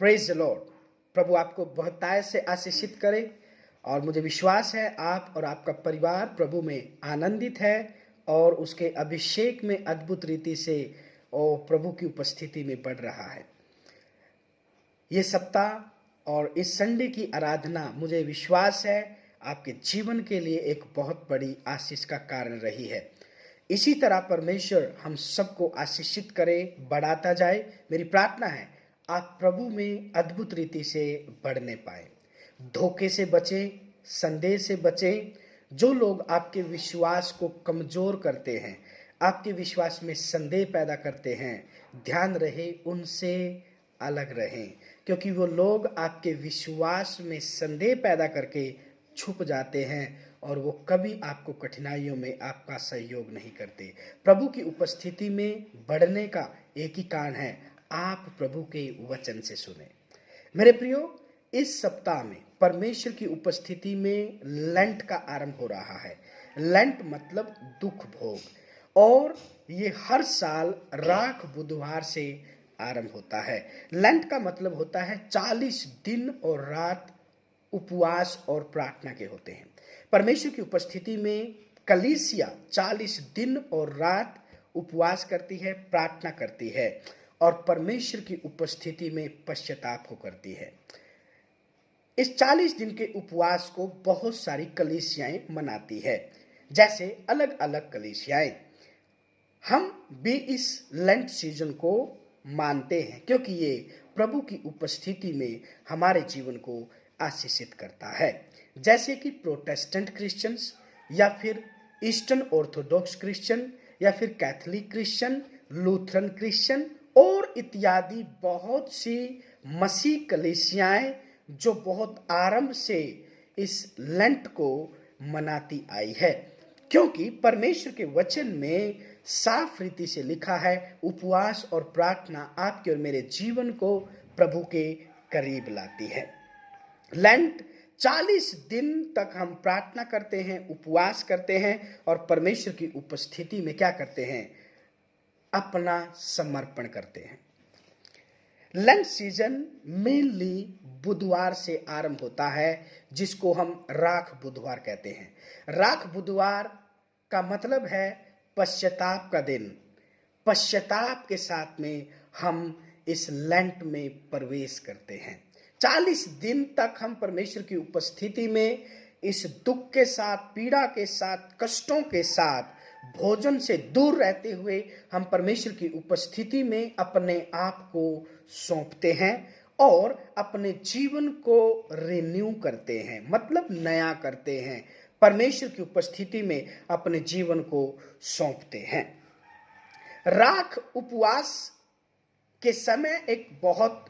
Praise the Lord. प्रभु आपको बहुतायत से आशीषित करे और मुझे विश्वास है आप और आपका परिवार प्रभु में आनंदित है और उसके अभिषेक में अद्भुत रीति से और प्रभु की उपस्थिति में बढ़ रहा है। ये सप्ताह और इस संडे की आराधना मुझे विश्वास है आपके जीवन के लिए एक बहुत बड़ी आशीष का कारण रही है। इसी तरह परमेश्वर हम सबको आशीषित करे, बढ़ाता जाए। मेरी प्रार्थना है आप प्रभु में अद्भुत रीति से बढ़ने पाए। धोखे से बचें, संदेह से बचें। जो लोग आपके विश्वास को कमजोर करते हैं, आपके विश्वास में संदेह पैदा करते हैं, ध्यान रहे उनसे अलग रहें, क्योंकि वो लोग आपके विश्वास में संदेह पैदा करके छुप जाते हैं और वो कभी आपको कठिनाइयों में आपका सहयोग नहीं करते। प्रभु की उपस्थिति में बढ़ने का एक ही कारण है, आप प्रभु के वचन से सुने। मेरे प्रियो, इस सप्ताह में परमेश्वर की उपस्थिति में लेंट का आरंभ हो रहा है। लेंट मतलब दुख भोग, और ये हर साल राख बुधवार से आरंभ होता है। लेंट का मतलब होता है 40 दिन और रात उपवास और प्रार्थना के होते हैं। परमेश्वर की उपस्थिति में कलीसिया 40 दिन और रात उपवास करती है, प्रार्थना करती है और परमेश्वर की उपस्थिति में पश्चाताप को करती है। इस 40 दिन के उपवास को बहुत सारी कलीसियाएं मनाती है, जैसे अलग अलग कलीसियाएं। हम भी इस लेंट सीजन को मानते हैं क्योंकि ये प्रभु की उपस्थिति में हमारे जीवन को आशीषित करता है। जैसे कि प्रोटेस्टेंट क्रिश्चियंस या फिर ईस्टर्न ऑर्थोडॉक्स क्रिश्चियन या फिर कैथोलिक क्रिश्चियन, लूथरन क्रिश्चियन और इत्यादि बहुत सी मसीह कलीसियाएं जो बहुत आरंभ से इस लेंट को मनाती आई है, क्योंकि परमेश्वर के वचन में साफ रीति से लिखा है उपवास और प्रार्थना आपके और मेरे जीवन को प्रभु के करीब लाती है। लेंट 40 दिन तक हम प्रार्थना करते हैं, उपवास करते हैं और परमेश्वर की उपस्थिति में क्या करते हैं, अपना समर्पण करते हैं। लेंट सीजन मेनली बुधवार से आरंभ होता है, जिसको हम राख बुधवार कहते हैं। राख बुधवार का मतलब है पश्चाताप का दिन। पश्चाताप के साथ में हम इस लेंट में प्रवेश करते हैं। 40 दिन तक हम परमेश्वर की उपस्थिति में इस दुख के साथ, पीड़ा के साथ, कष्टों के साथ, भोजन से दूर रहते हुए हम परमेश्वर की उपस्थिति में अपने आप को सौंपते हैं और अपने जीवन को रिन्यू करते हैं, मतलब नया करते हैं। परमेश्वर की उपस्थिति में अपने जीवन को सौंपते हैं। राख उपवास के समय एक बहुत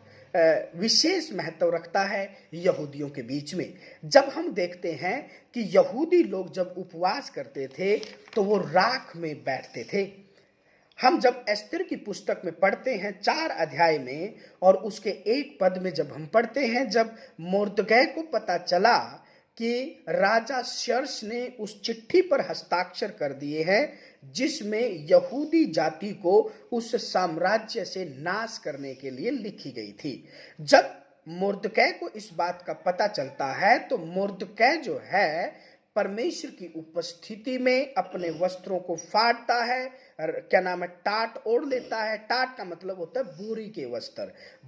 विशेष महत्व रखता है यहूदियों के बीच में। जब हम देखते हैं कि यहूदी लोग जब उपवास करते थे तो वो राख में बैठते थे। हम जब एस्तेर की पुस्तक में पढ़ते हैं 4 अध्याय में और उसके 1 पद में जब हम पढ़ते हैं, जब मोर्दकै को पता चला कि राजा शर्श ने उस चिट्ठी पर हस्ताक्षर कर दिए हैं जिसमें यहूदी जाति को उस साम्राज्य से नाश करने के लिए लिखी गई थी। जब मोर्दकै को इस बात का पता चलता है तो मोर्दकै जो है परमेश्वर की उपस्थिति में अपने वस्त्रों को फाड़ता है, क्या नाम है, टाट ओढ़ लेता है। टाट का मतलब होता है बोरी के वस्त्र।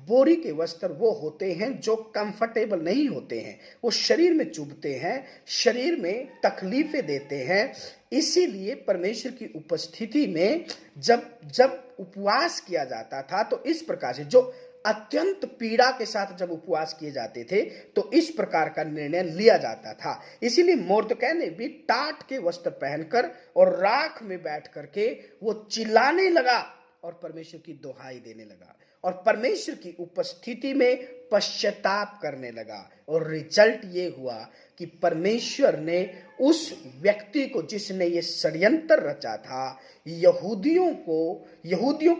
बोरी के वस्त्र वो होते हैं जो कंफर्टेबल नहीं होते हैं, वो शरीर में चुभते हैं, शरीर में तकलीफें देते हैं। इसीलिए परमेश्वर की उपस्थिति में जब उपवास किया जाता था तो इस प्रकार से, जो अत्यंत पीड़ा के साथ जब उपवास किए जाते थे तो इस प्रकार का निर्णय लिया जाता था। इसीलिए मोर्दकै ने भी टाट के वस्त्र पहनकर और राख में बैठ करके वो चिल्लाने लगा और परमेश्वर की दुहाई देने लगा और परमेश्वर की उपस्थिति में पश्चाताप करने लगा। और रिजल्ट ये हुआ कि परमेश्वर ने उस व्यक्ति को जिसने ये षड्यंत्र रचा था, यहूदियों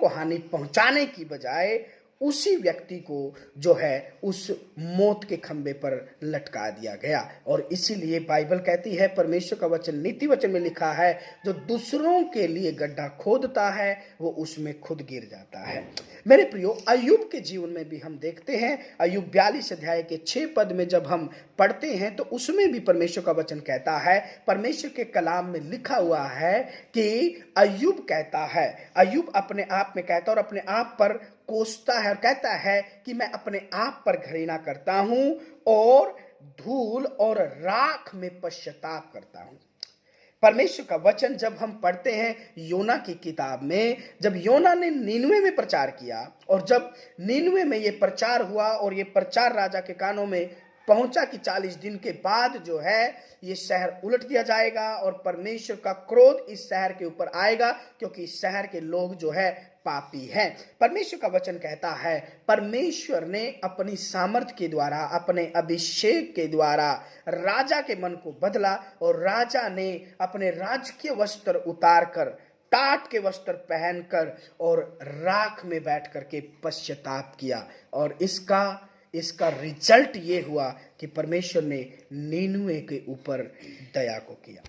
को हानि पहुंचाने की बजाय उसी व्यक्ति को जो है उस मौत के खंबे पर लटका दिया गया। और इसीलिए बाइबल कहती है, परमेश्वर का वचन नीति वचन में लिखा है, जो दूसरों के लिए गड्ढा खोदता है वो उसमें खुद गिर जाता है। मेरे प्रियो, अय्यूब के जीवन में भी हम देखते हैं, अय्यूब 42 अध्याय के 6 पद में जब हम पढ़ते हैं तो उसमें भी परमेश्वर का वचन कहता है, परमेश्वर के कलाम में लिखा हुआ है कि अय्यूब कहता है, अय्यूब अपने आप में कहता है और अपने आप पर कोसता है और कहता है कि मैं अपने आप पर घृणा करता हूं और धूल और राख में पश्चाताप करता हूं। परमेश्वर का वचन जब हम पढ़ते हैं योना की किताब में, जब योना ने नीनवे में प्रचार किया और जब नीनवे में ये प्रचार हुआ और ये प्रचार राजा के कानों में पहुंचा कि 40 दिन के बाद जो है ये शहर उलट दिया जाएगा और परमेश्वर का क्रोध इस शहर के ऊपर आएगा, क्योंकि इस शहर के लोग जो है पापी हैं। परमेश्वर का वचन कहता है, परमेश्वर ने अपनी सामर्थ्य के द्वारा, अपने अभिषेक के द्वारा राजा के मन को बदला और राजा ने अपने राजकीय वस्त्र उतार कर, टाट के वस्त्र पहनकर और राख में बैठ करके पश्चाताप किया। और इसका रिजल्ट ये हुआ कि परमेश्वर ने नीनवे के ऊपर दया को किया।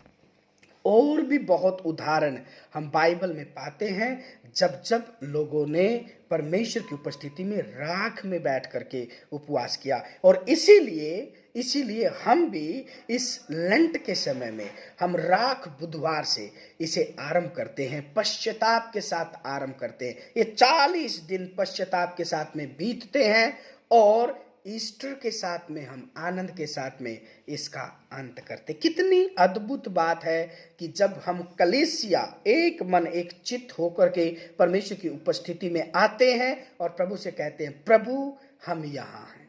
और भी बहुत उदाहरण हम बाइबल में पाते हैं, जब जब लोगों ने परमेश्वर की उपस्थिति में राख में बैठ करके उपवास किया। और इसीलिए हम भी इस लेंट के समय में हम राख बुधवार से इसे आरंभ करते हैं, पश्चाताप के साथ आरंभ करते हैं। ये 40 दिन पश्चाताप के साथ में बीतते हैं और ईस्टर के साथ में हम आनंद के साथ में इसका अंत करते। कितनी अद्भुत बात है कि जब हम कलीसिया एक मन एक चित्त होकर के परमेश्वर की उपस्थिति में आते हैं और प्रभु से कहते हैं, प्रभु हम यहाँ हैं,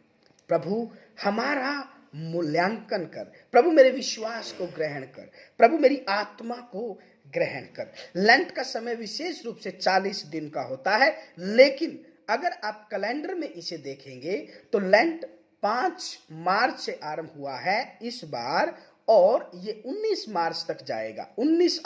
प्रभु हमारा मूल्यांकन कर, प्रभु मेरे विश्वास को ग्रहण कर, प्रभु मेरी आत्मा को ग्रहण कर। लेंट का समय विशेष रूप से 40 दिन का होता है, लेकिन अगर आप कैलेंडर में इसे देखेंगे तो लेंट 5 मार्च से आरंभ हुआ है इस बार और ये 19 मार्च तक जाएगा, 19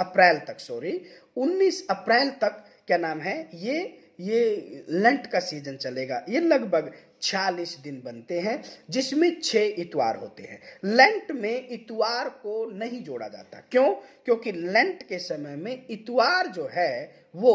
अप्रैल तक क्या नाम है, ये लेंट का सीजन चलेगा। ये लगभग 46 दिन बनते हैं जिसमें 6 इतवार होते हैं। लेंट में इतवार को नहीं जोड़ा जाता, क्यों? क्योंकि लेंट के समय में इतवार जो है वो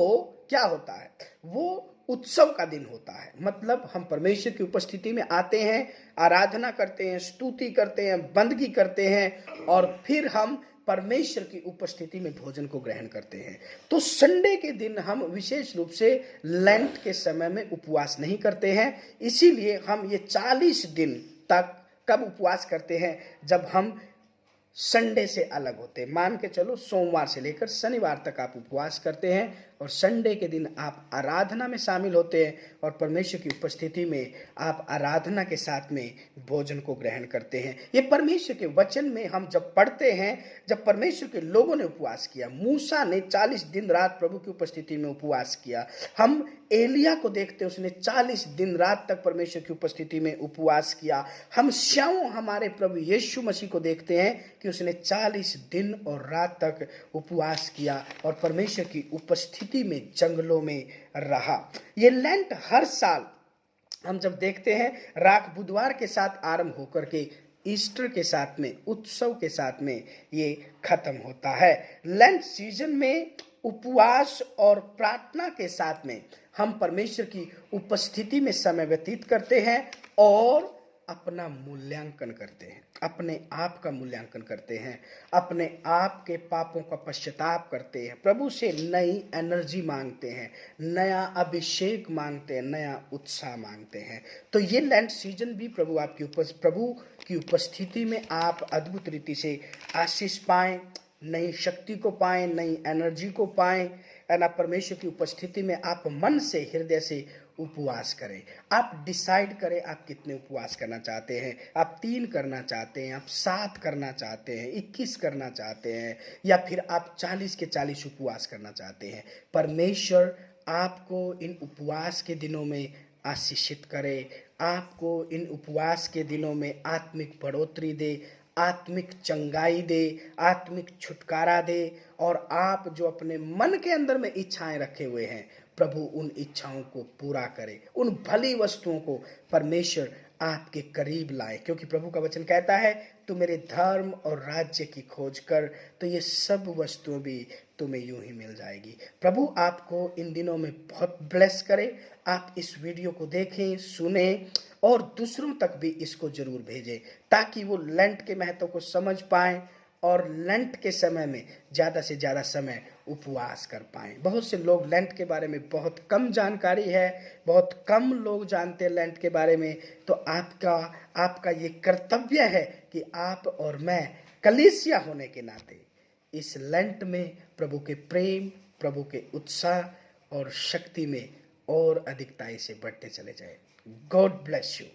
क्या होता है, वो उत्सव का दिन होता है। मतलब हम परमेश्वर की उपस्थिति में आते हैं, आराधना करते हैं, स्तुति करते हैं, बंदगी करते हैं और फिर हम परमेश्वर की उपस्थिति में भोजन को ग्रहण करते हैं। तो संडे के दिन हम विशेष रूप से लेंट के समय में उपवास नहीं करते हैं। इसीलिए हम ये 40 दिन तक कब उपवास करते हैं, जब हम संडे से अलग होते हैं। मान के चलो सोमवार से लेकर शनिवार तक आप उपवास करते हैं और संडे के दिन आप आराधना में शामिल होते हैं और परमेश्वर की उपस्थिति में आप आराधना के साथ में भोजन को ग्रहण करते हैं। ये परमेश्वर के वचन में हम जब पढ़ते हैं, जब परमेश्वर के लोगों ने उपवास किया, मूसा ने 40 दिन रात प्रभु की उपस्थिति में उपवास किया। हम एलिया को देखते हैं, उसने 40 दिन रात तक परमेश्वर की उपस्थिति में उपवास किया। हम स्वयं हमारे प्रभु यीशु मसीह को देखते हैं कि उसने 40 दिन और रात तक उपवास किया और परमेश्वर की उपस्थिति में जंगलों में रहा। ये लेंट हर साल हम जब देखते हैं राख बुधवार के साथ आरंभ होकर के ईस्टर के साथ में, उत्सव के साथ में ये खत्म होता है। लेंट सीजन में उपवास और प्रार्थना के साथ में हम परमेश्वर की उपस्थिति में समय व्यतीत करते हैं और अपना मूल्यांकन करते हैं, अपने आप का मूल्यांकन करते हैं, अपने आप के पापों का पश्चाताप करते हैं, प्रभु से नई एनर्जी मांगते हैं, नया अभिषेक मांगते हैं, नया उत्साह मांगते हैं। तो ये लेंट सीजन भी प्रभु की उपस्थिति में आप अद्भुत रीति से आशीष पाएं, नई शक्ति को पाएं, नई एनर्जी को पाएं, है ना। परमेश्वर की उपस्थिति में आप मन से, हृदय से उपवास करें। आप डिसाइड करें आप कितने उपवास करना चाहते हैं। आप 3 करना चाहते हैं, आप 7 करना चाहते हैं, 21 करना चाहते हैं, या फिर आप 40 के 40 उपवास करना चाहते हैं। परमेश्वर आपको इन उपवास के दिनों में आशीषित करे, आपको इन उपवास के दिनों में आत्मिक बढ़ोतरी दे, आत्मिक चंगाई दे, आत्मिक छुटकारा दे और आप जो अपने मन के अंदर में इच्छाएं रखे हुए हैं प्रभु उन इच्छाओं को पूरा करे, उन भली वस्तुओं को परमेश्वर आपके करीब लाए, क्योंकि प्रभु का वचन कहता है तू मेरे धर्म और राज्य की खोज कर तो ये सब वस्तुएं भी तुम्हें यूं ही मिल जाएगी। प्रभु आपको इन दिनों में बहुत ब्लेस करे। आप इस वीडियो को देखें, सुने और दूसरों तक भी इसको जरूर भेजें, ताकि वो लेंट के महत्व को समझ पाएं और लेंट के समय में ज़्यादा से ज़्यादा समय उपवास कर पाएं। बहुत से लोग लेंट के बारे में बहुत कम जानकारी है, बहुत कम लोग जानते हैं लेंट के बारे में। तो आपका ये कर्तव्य है कि आप और मैं कलीसिया होने के नाते इस लेंट में प्रभु के प्रेम, प्रभु के उत्साह और शक्ति में और अधिकताई से बढ़ते चले जाए। God bless you.